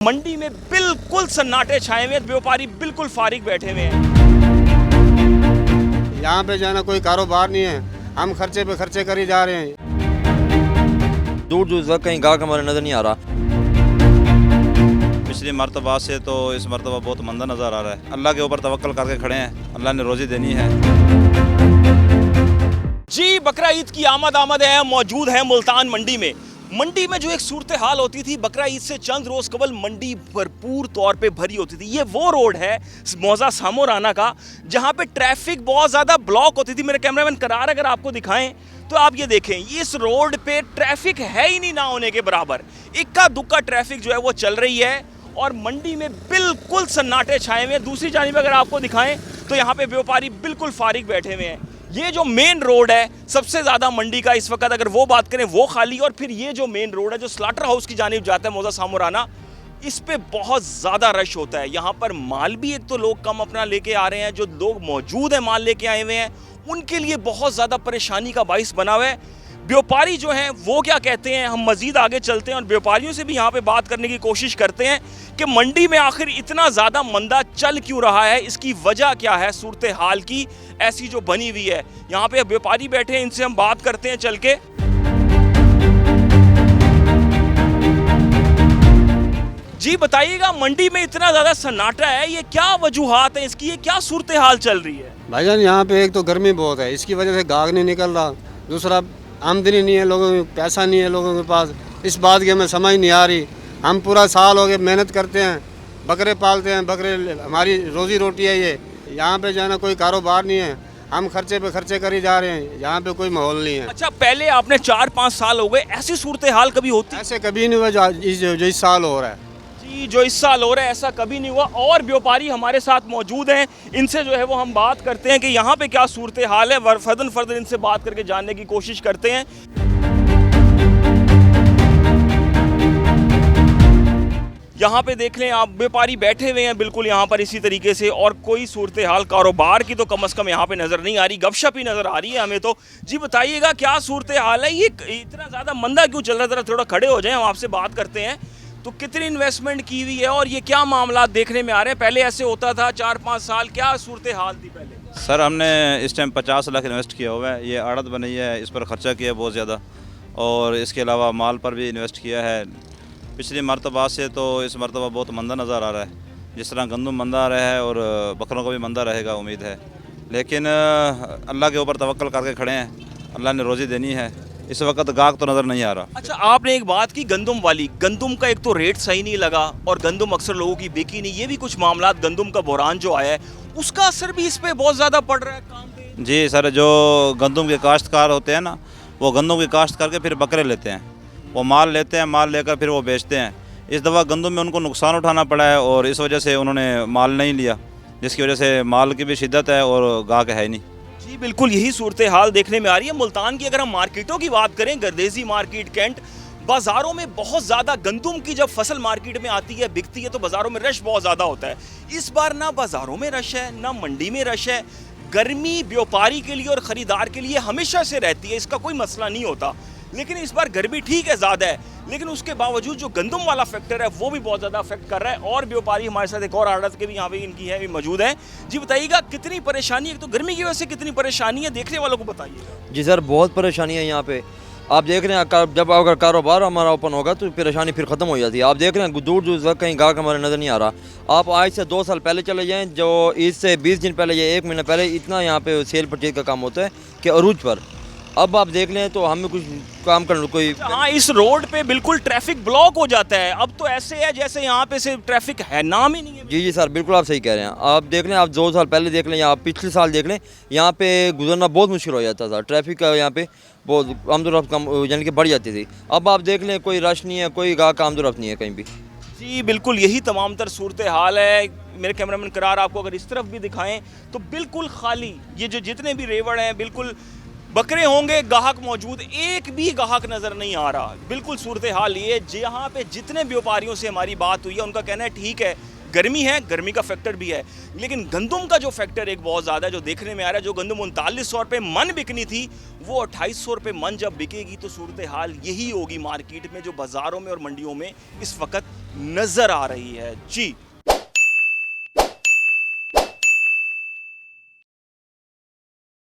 मंडी में बिल्कुल सन्नाटे छाए हुए हैं, व्यापारी बिल्कुल फारिग बैठे हुए हैं। यहाँ पे जाना कोई कारोबार नहीं है, हम खर्चे पे खर्चे कर ही जा रहे हैं। दूर दूर तक कहीं गाहक हमारे नज़र नहीं आ रहा। पिछली मरतबा से तो इस मरतबा बहुत मंदा नज़र आ रहा है। अल्लाह के ऊपर तवक्कल करके खड़े हैं, अल्लाह ने रोज़ी देनी है। जी, बकरा ईद की आमद है, मौजूद है मुल्तान मंडी में। मंडी में जो एक सूरत हाल होती थी, बकरा ईद से चंद रोज कबल मंडी भरपूर तौर पे भरी होती थी। ये वो रोड है मौजा सामोराना का, जहाँ पे ट्रैफिक बहुत ज़्यादा ब्लॉक होती थी। मेरे कैमरामैन करार अगर आपको दिखाएं तो आप ये देखें, इस रोड पे ट्रैफिक है ही नहीं ना होने के बराबर। इक्का दुक्का ट्रैफिक जो है वो चल रही है और मंडी में बिल्कुल सन्नाटे छाए हुए हैं। दूसरी जानिब अगर आपको दिखाएं तो यहाँ पे व्यापारी बिल्कुल फारिग बैठे हुए हैं। ये जो मेन रोड है सबसे ज़्यादा मंडी का इस वक्त अगर वो बात करें वो खाली, और फिर ये जो मेन रोड है जो स्लाटर हाउस की जानिब जाता है मौजा सामोराना, इस पे बहुत ज़्यादा रश होता है। यहाँ पर माल भी एक तो लोग कम अपना लेके आ रहे हैं, जो लोग मौजूद हैं माल लेके आए हुए हैं उनके लिए बहुत ज़्यादा परेशानी का बाइस बना हुआ है। व्यापारी जो हैं वो क्या कहते हैं, हम मज़ीद आगे चलते हैं और व्यापारियों से भी यहाँ पे बात करने की कोशिश करते हैं कि मंडी में आखिर इतना ज़्यादा मंदा चल क्यों रहा है, इसकी वजह क्या है, सूरत हाल की ऐसी जो बनी हुई है। यहाँ पे व्यापारी बैठे हैं, इनसे हम बात करते हैं चल के। जी बताइएगा, मंडी में इतना ज़्यादा सन्नाटा है, ये क्या वजूहात है इसकी, ये क्या सूरत हाल चल रही है? भाईजान यहाँ पे एक तो गर्मी बहुत है, इसकी वजह से गाहक नहीं निकल रहा, दूसरा आमदनी नहीं है लोगों के, पैसा नहीं है लोगों के पास। इस बात की हमें समझ नहीं आ रही। हम पूरा साल हो गए मेहनत करते हैं, बकरे पालते हैं, बकरे हमारी रोजी रोटी है ये। यहाँ पे जाना कोई कारोबार नहीं है, हम खर्चे पे खर्चे कर ही जा रहे हैं, यहाँ पे कोई माहौल नहीं है। अच्छा, पहले आपने 4-5 साल हो गए, ऐसी सूरत हाल कभी होती? ऐसे कभी नहीं हुआ जो इस साल हो रहा है। जी, जो इस साल हो रहा है ऐसा कभी नहीं हुआ। और व्यापारी हमारे साथ मौजूद हैं, इनसे जो है वो हम बात करते हैं कि यहाँ पे क्या सूरत हाल है। फर्दन इनसे बात करके जानने की कोशिश करते हैं। यहाँ पे देख लें आप, व्यापारी बैठे हुए हैं बिल्कुल यहाँ पर इसी तरीके से, और कोई सूरत हाल कारोबार की तो कम से कम यहाँ पे नज़र नहीं आ रही, गपशप ही नज़र आ रही है हमें तो। जी बताइएगा क्या सूरत हाल है, ये इतना ज़्यादा मंदा क्यों चल रहा है? ज़रा थोड़ा खड़े हो जाएं, हम आपसे बात करते हैं। तो कितनी इन्वेस्टमेंट की हुई है और ये क्या मामला देखने में आ रहे हैं? पहले ऐसे होता था 4-5 साल, क्या सूरत हाल थी पहले? सर हमने इस टाइम 50 लाख इन्वेस्ट किया हुआ है। ये आड़त बनी है, इस पर ख़र्चा किया बहुत ज़्यादा, और इसके अलावा माल पर भी इन्वेस्ट किया है। पिछली मरतबा से तो इस मरतबा बहुत मंदा नज़र आ रहा है। जिस तरह गंदम मंदा आ रहा है और बकरों का भी मंदा रहेगा उम्मीद है, लेकिन अल्लाह के ऊपर तवक्कल करके खड़े हैं, अल्लाह ने रोज़ी देनी है। इस वक्त गाहक तो नज़र नहीं आ रहा। अच्छा, आपने एक बात की गंदम वाली, गंदम का एक तो रेट सही नहीं लगा और गंदम अक्सर लोगों की बिकी नहीं, ये भी कुछ मामला, गंदम का बहरान जो आया है उसका असर भी इस पे बहुत ज़्यादा पड़ रहा है काम पे। जी सर, जो गंदम के काश्तकार होते हैं ना, वो गंदम की काश्त करके फिर बकरे लेते हैं, वो माल लेते हैं, माल लेकर फिर वो बेचते हैं। इस दफ़ा गंदम में उनको नुकसान उठाना पड़ा है और इस वजह से उन्होंने माल नहीं लिया, जिसकी वजह से माल की भी शिद्दत है और गाहक है नहीं। जी बिल्कुल, यही सूरत हाल देखने में आ रही है मुल्तान की। अगर हम मार्केटों की बात करें, गर्देजी मार्केट, कैंट, बाज़ारों में बहुत ज़्यादा गंदम की जब फसल मार्केट में आती है, बिकती है, तो बाज़ारों में रश बहुत ज़्यादा होता है। इस बार ना बाज़ारों में रश है ना मंडी में रश है। गर्मी व्यापारी के लिए और ख़रीदार के लिए हमेशा से रहती है, इसका कोई मसला नहीं होता, लेकिन इस बार गर्मी ठीक है ज़्यादा है, लेकिन उसके बावजूद जो गंदम वाला फैक्टर है वो भी बहुत ज़्यादा अफेक्ट कर रहा है। और व्यापारी हमारे साथ एक और आड़त के भी यहाँ पे इनकी है, भी मौजूद है। जी बताइएगा कितनी परेशानी है, तो गर्मी की वजह से कितनी परेशानी है, देखने वालों को बताइएगा। जी सर, बहुत परेशानी है यहाँ पे। आप देख रहे हैं, जब अगर कारोबार हमारा ओपन होगा तो परेशानी फिर ख़त्म हो जाती है। आप देख रहे हैं दूर दूर तक कहीं गाहक हमारे नज़र नहीं आ रहा। आप आज से 2 साल पहले चले जाएँ, जो ईद से 20 दिन पहले या 1 महीना पहले इतना यहाँ पे सेल परचेज का काम होता है कि अरूज पर। अब आप देख लें तो हमें कुछ काम करना कोई। हाँ, इस रोड पे बिल्कुल ट्रैफिक ब्लॉक हो जाता है। अब तो ऐसे है जैसे यहाँ पे से ट्रैफिक है, नाम ही नहीं है। जी सर, बिल्कुल आप सही कह रहे हैं। आप देख लें, आप 2 साल पहले देख लें या आप पिछले साल देख लें, यहाँ पे गुजरना बहुत मुश्किल हो जाता था। ट्रैफिक का यहाँ पे बहुत आमदोरफ्त कम यानी कि बढ़ जाती थी। अब आप देख लें कोई रश नहीं है, कोई गाहक आमदोरफ्त नहीं है कहीं भी। जी बिल्कुल, यही तमाम तर सूरत हाल है। मेरे कैमरामैन करार आपको अगर इस तरफ भी दिखाएं तो बिल्कुल खाली, ये जो जितने भी रेवड़ हैं बिल्कुल बकरे होंगे, गाहक मौजूद, एक भी गाहक नज़र नहीं आ रहा। बिल्कुल सूरत हाल ये, जहाँ पे जितने व्यापारियों से हमारी बात हुई है उनका कहना है ठीक है गर्मी है, गर्मी का फैक्टर भी है, लेकिन गंदम का जो फैक्टर एक बहुत ज़्यादा है जो देखने में आ रहा है। जो गंदम 3900 रुपये मन बिकनी थी वो 2800 रुपये मन जब बिकेगी तो सूरत हाल यही होगी मार्केट में जो बाज़ारों में और मंडियों में इस वक्त नज़र आ रही है। जी।